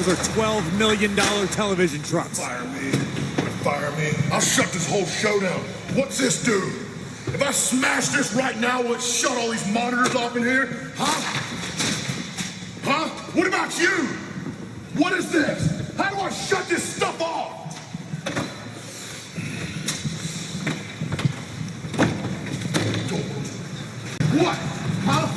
another $12 million television trucks. Fire me. Fire me. I'll shut this whole show down. What's this do? If I smash this right now, will it shut all these monitors off in here? Huh? Huh? What about you? What is this? How do I shut this stuff off? What? Huh?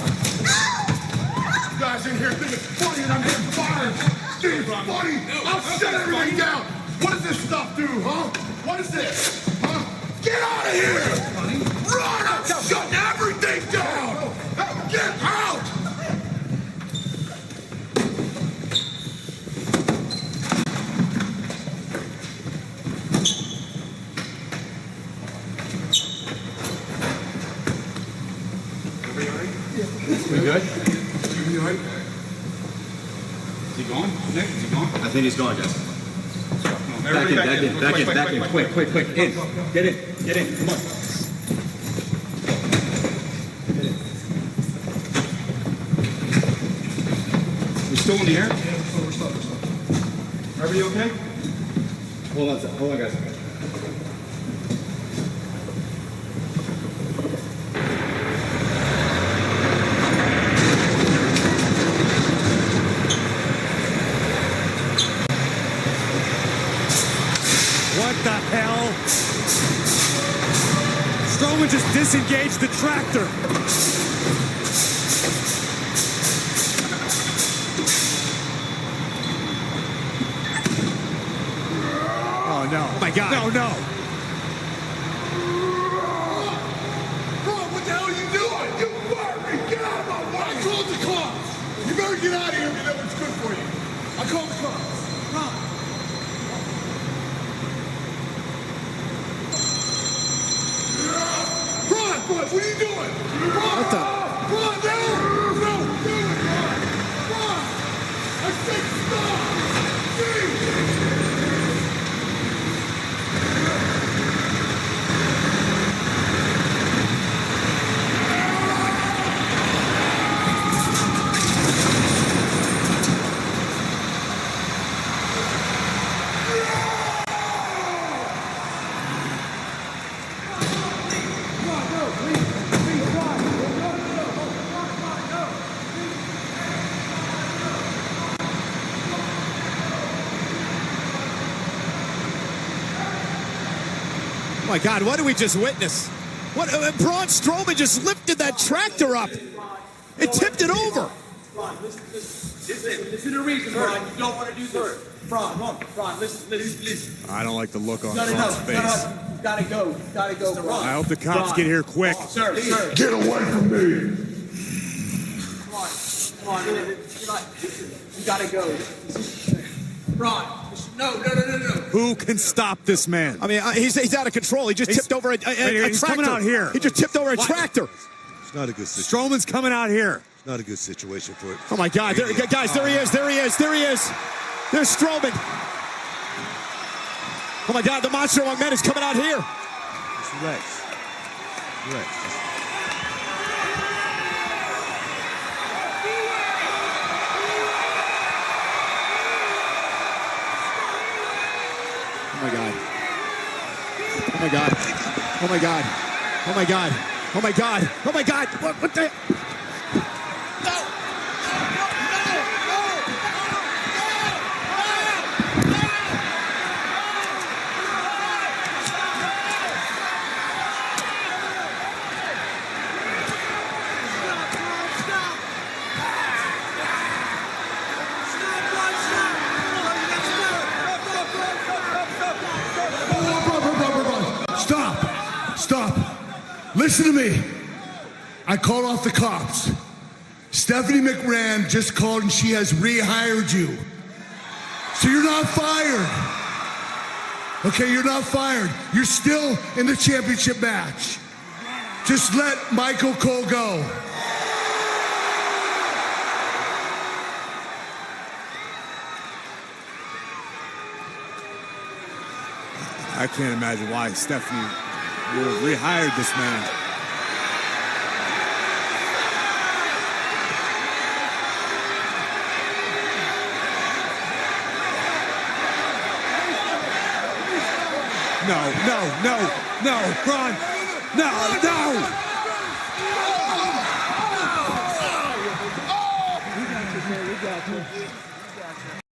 You guys in here think it's funny and I'm getting fired. Think it's funny? I'll shut everything down. What does this stuff do, huh? What is this? Huh? Get out of here! Run! I'm shutting everything down! Get out! We good? You all right? Is he gone? Nick, is he gone? I think he's gone, guys. Back in. Quick. In. Get in. Come on. We're still in the air? Yeah, we're stuck. Everybody okay? Hold on, guys. What the hell? Strowman just disengaged the tractor. Oh no. Oh my God. No. Braun, what the hell are you doing? You fired me! Get out of my way! I called the cops! You better get out of here if you know what's good for you. I called the cops. Braun! What are you doing? What the? Braun, no! No, do it, Braun! Braun! I said stop! Jeez! Oh my God, what did we just witness? Braun Strowman just lifted that tractor up. It tipped it over. Braun, listen to the reason, Braun. You don't want to do this. Braun, listen. I don't like the look on No, Braun's face. You gotta go, Braun. I hope the cops get here quick. Sir. Get away from me! Come on, you gotta go. Braun, no. Who can stop this man? I mean, he's out of control. He just tipped over a tractor. He's coming out here. He just tipped over a tractor. It's not a good situation. Strowman's coming out here. Not a good situation for it. Oh my God, guys, there he is. There's Strowman. Oh my God, the Monster Among Men is coming out here. Just relax. Oh my God. What the? Stop. Listen to me. I called off the cops. Stephanie McMahon just called and she has rehired you. So you're not fired. Okay, you're not fired. You're still in the championship match. Just let Michael Cole go. I can't imagine why Stephanie would have rehired this man. No, no, no, no, Braun. No, no.